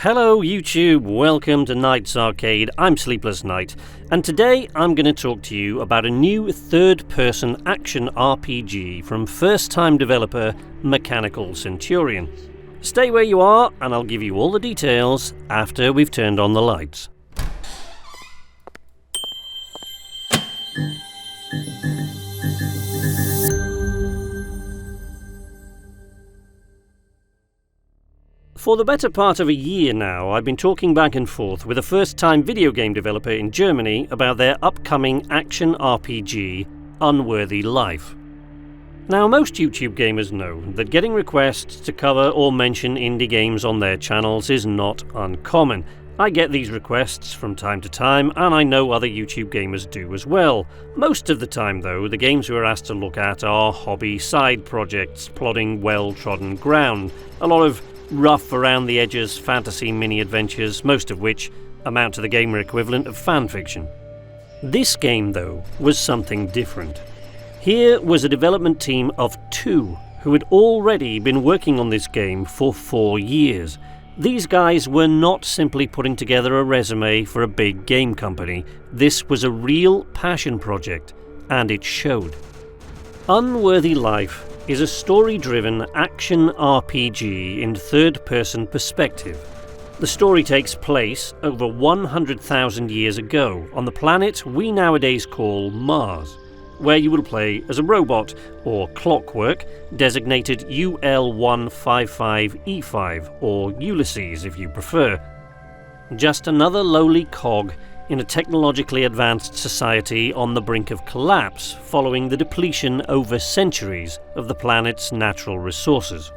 Hello YouTube, welcome to Night's Arcade. I'm Sleepless Night, and today I'm going to talk to you about a new third-person action RPG from first-time developer Mechanical Centurion. Stay where you are and I'll give you all the details after we've turned on the lights. For the better part of a year now, I've been talking back and forth with a first-time video game developer in Germany about their upcoming action RPG, Unworthy Life. Now, most YouTube gamers know that getting requests to cover or mention indie games on their channels is not uncommon. I get these requests from time to time, and I know other YouTube gamers do as well. Most of the time, though, the games we're asked to look at are hobby side projects, plodding well-trodden ground. A lot of rough around the edges fantasy mini-adventures, most of which amount to the gamer equivalent of fanfiction. This game, though, was something different. Here was a development team of 2 who had already been working on this game for 4 years. These guys were not simply putting together a resume for a big game company. This was a real passion project, and it showed. Unworthy Life is a story-driven action RPG in third-person perspective. The story takes place over 100,000 years ago on the planet we nowadays call Mars, where you will play as a robot, or clockwork, designated UL155E5, or Ulysses if you prefer. Just another lowly cog in a technologically advanced society on the brink of collapse following the depletion over centuries of the planet's natural resources.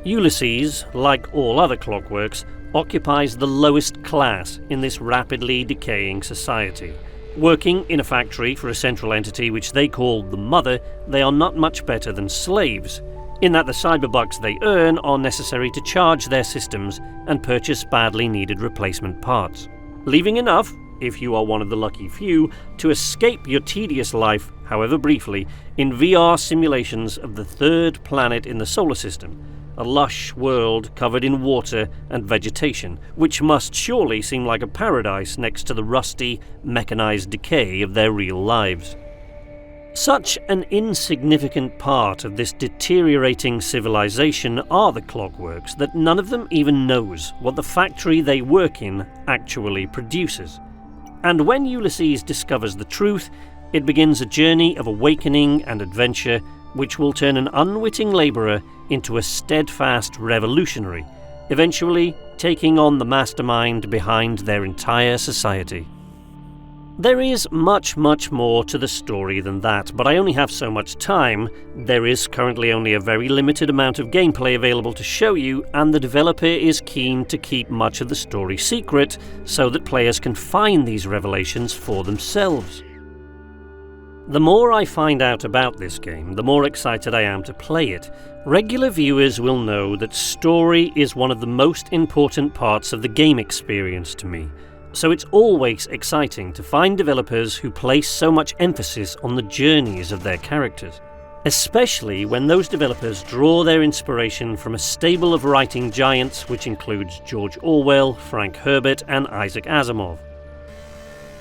Ulysses, like all other clockworks, occupies the lowest class in this rapidly decaying society. Working in a factory for a central entity which they call the Mother, they are not much better than slaves, in that the cyberbucks they earn are necessary to charge their systems and purchase badly needed replacement parts, leaving enough, if you are one of the lucky few, to escape your tedious life, however briefly, in VR simulations of the third planet in the solar system, a lush world covered in water and vegetation, which must surely seem like a paradise next to the rusty, mechanized decay of their real lives. Such an insignificant part of this deteriorating civilization are the clockworks that none of them even knows what the factory they work in actually produces. And when Ulysses discovers the truth, it begins a journey of awakening and adventure which will turn an unwitting labourer into a steadfast revolutionary, eventually taking on the mastermind behind their entire society. There is much more to the story than that, but I only have so much time. There is currently only a very limited amount of gameplay available to show you, and the developer is keen to keep much of the story secret so that players can find these revelations for themselves. The more I find out about this game, the more excited I am to play it. Regular viewers will know that story is one of the most important parts of the game experience to me. So it's always exciting to find developers who place so much emphasis on the journeys of their characters, especially when those developers draw their inspiration from a stable of writing giants which includes George Orwell, Frank Herbert and Isaac Asimov.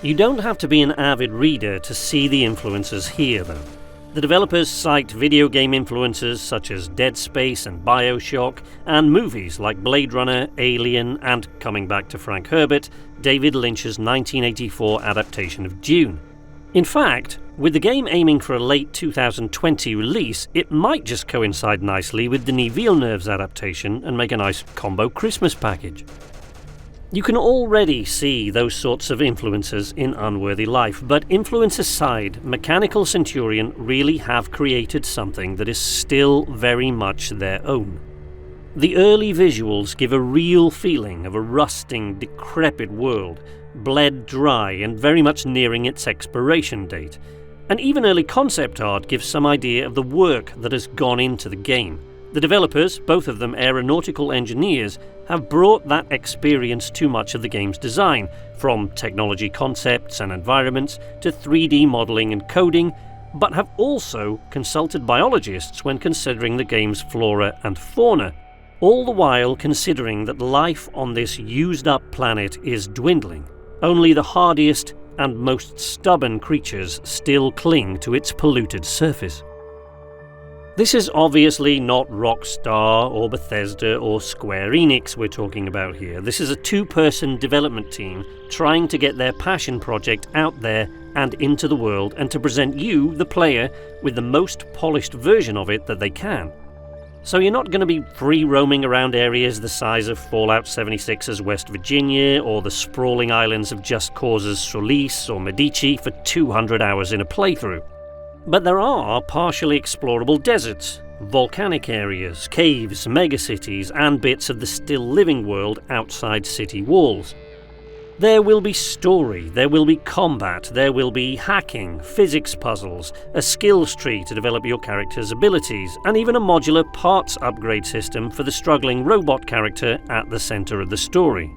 You don't have to be an avid reader to see the influences here though. The developers cite video game influences such as Dead Space and BioShock, and movies like Blade Runner, Alien, and, coming back to Frank Herbert, David Lynch's 1984 adaptation of Dune. In fact, with the game aiming for a late 2020 release, it might just coincide nicely with Denis Villeneuve's adaptation and make a nice combo Christmas package. You can already see those sorts of influences in Unworthy Life, but influence aside, Mechanical Centurion really have created something that is still very much their own. The early visuals give a real feeling of a rusting, decrepit world, bled dry and very much nearing its expiration date. And even early concept art gives some idea of the work that has gone into the game. The developers, both of them aeronautical engineers, have brought that experience to much of the game's design, from technology concepts and environments to 3D modelling and coding, but have also consulted biologists when considering the game's flora and fauna. All the while considering that life on this used-up planet is dwindling. Only the hardiest and most stubborn creatures still cling to its polluted surface. This is obviously not Rockstar or Bethesda or Square Enix we're talking about here. This is a two-person development team trying to get their passion project out there and into the world, and to present you, the player, with the most polished version of it that they can. So you're not going to be free roaming around areas the size of Fallout 76's West Virginia, or the sprawling islands of Just Cause's Solis or Medici for 200 hours in a playthrough. But there are partially explorable deserts, volcanic areas, caves, megacities, and bits of the still-living world outside city walls. There will be story, there will be combat, there will be hacking, physics puzzles, a skills tree to develop your character's abilities, and even a modular parts upgrade system for the struggling robot character at the centre of the story.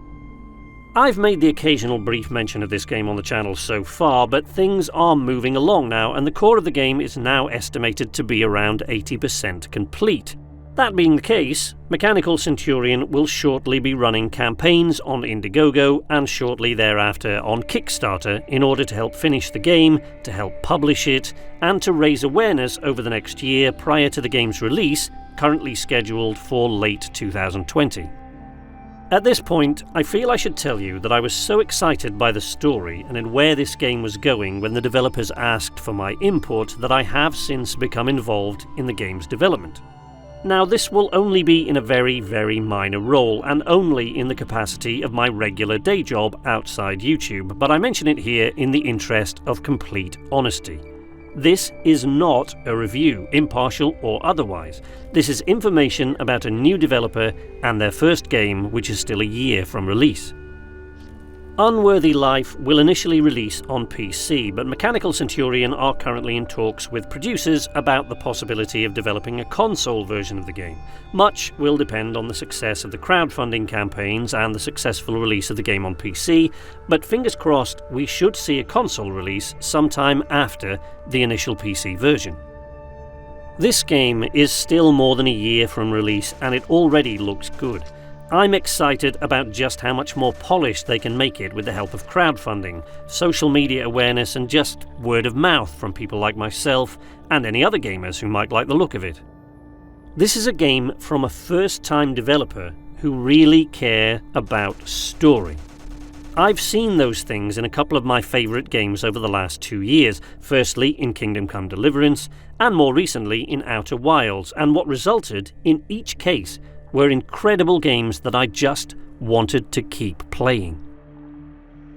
I've made the occasional brief mention of this game on the channel so far, but things are moving along now, and the core of the game is now estimated to be around 80% complete. That being the case, Mechanical Centurion will shortly be running campaigns on Indiegogo and shortly thereafter on Kickstarter in order to help finish the game, to help publish it, and to raise awareness over the next year prior to the game's release, currently scheduled for late 2020. At this point, I feel I should tell you that I was so excited by the story and in where this game was going when the developers asked for my input that I have since become involved in the game's development. Now, this will only be in a very, very minor role, and only in the capacity of my regular day job outside YouTube, but I mention it here in the interest of complete honesty. This is not a review, impartial or otherwise. This is information about a new developer and their first game, which is still a year from release. Unworthy Life will initially release on PC, but Mechanical Centurion are currently in talks with producers about the possibility of developing a console version of the game. Much will depend on the success of the crowdfunding campaigns and the successful release of the game on PC, but fingers crossed we should see a console release sometime after the initial PC version. This game is still more than a year from release, and it already looks good. I'm excited about just how much more polished they can make it with the help of crowdfunding, social media awareness, and just word of mouth from people like myself and any other gamers who might like the look of it. This is a game from a first-time developer who really care about story. I've seen those things in a couple of my favourite games over the last 2 years, firstly in Kingdom Come Deliverance, and more recently in Outer Wilds, and what resulted in each case were incredible games that I just wanted to keep playing.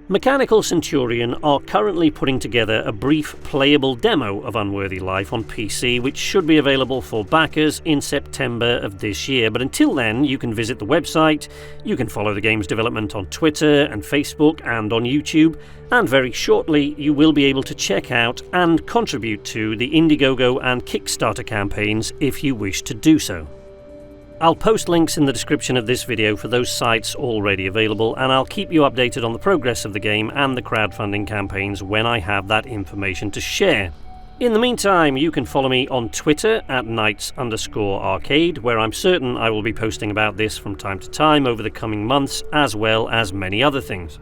Mechanical Centurion are currently putting together a brief playable demo of Unworthy Life on PC, which should be available for backers in September of this year, but until then you can visit the website, you can follow the game's development on Twitter and Facebook and on YouTube, and very shortly you will be able to check out and contribute to the Indiegogo and Kickstarter campaigns if you wish to do so. I'll post links in the description of this video for those sites already available, and I'll keep you updated on the progress of the game and the crowdfunding campaigns when I have that information to share. In the meantime, you can follow me on Twitter at Knights_Arcade, where I'm certain I will be posting about this from time to time over the coming months, as well as many other things.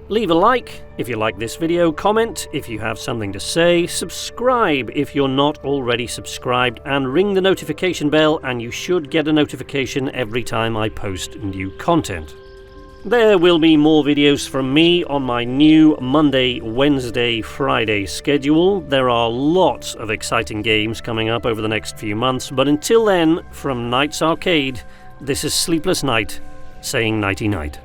Leave a like if you like this video, comment if you have something to say, subscribe if you're not already subscribed, and ring the notification bell and you should get a notification every time I post new content. There will be more videos from me on my new Monday, Wednesday, Friday schedule. There are lots of exciting games coming up over the next few months, but until then, from Knights Arcade, this is Sleepless Night, saying nighty-night.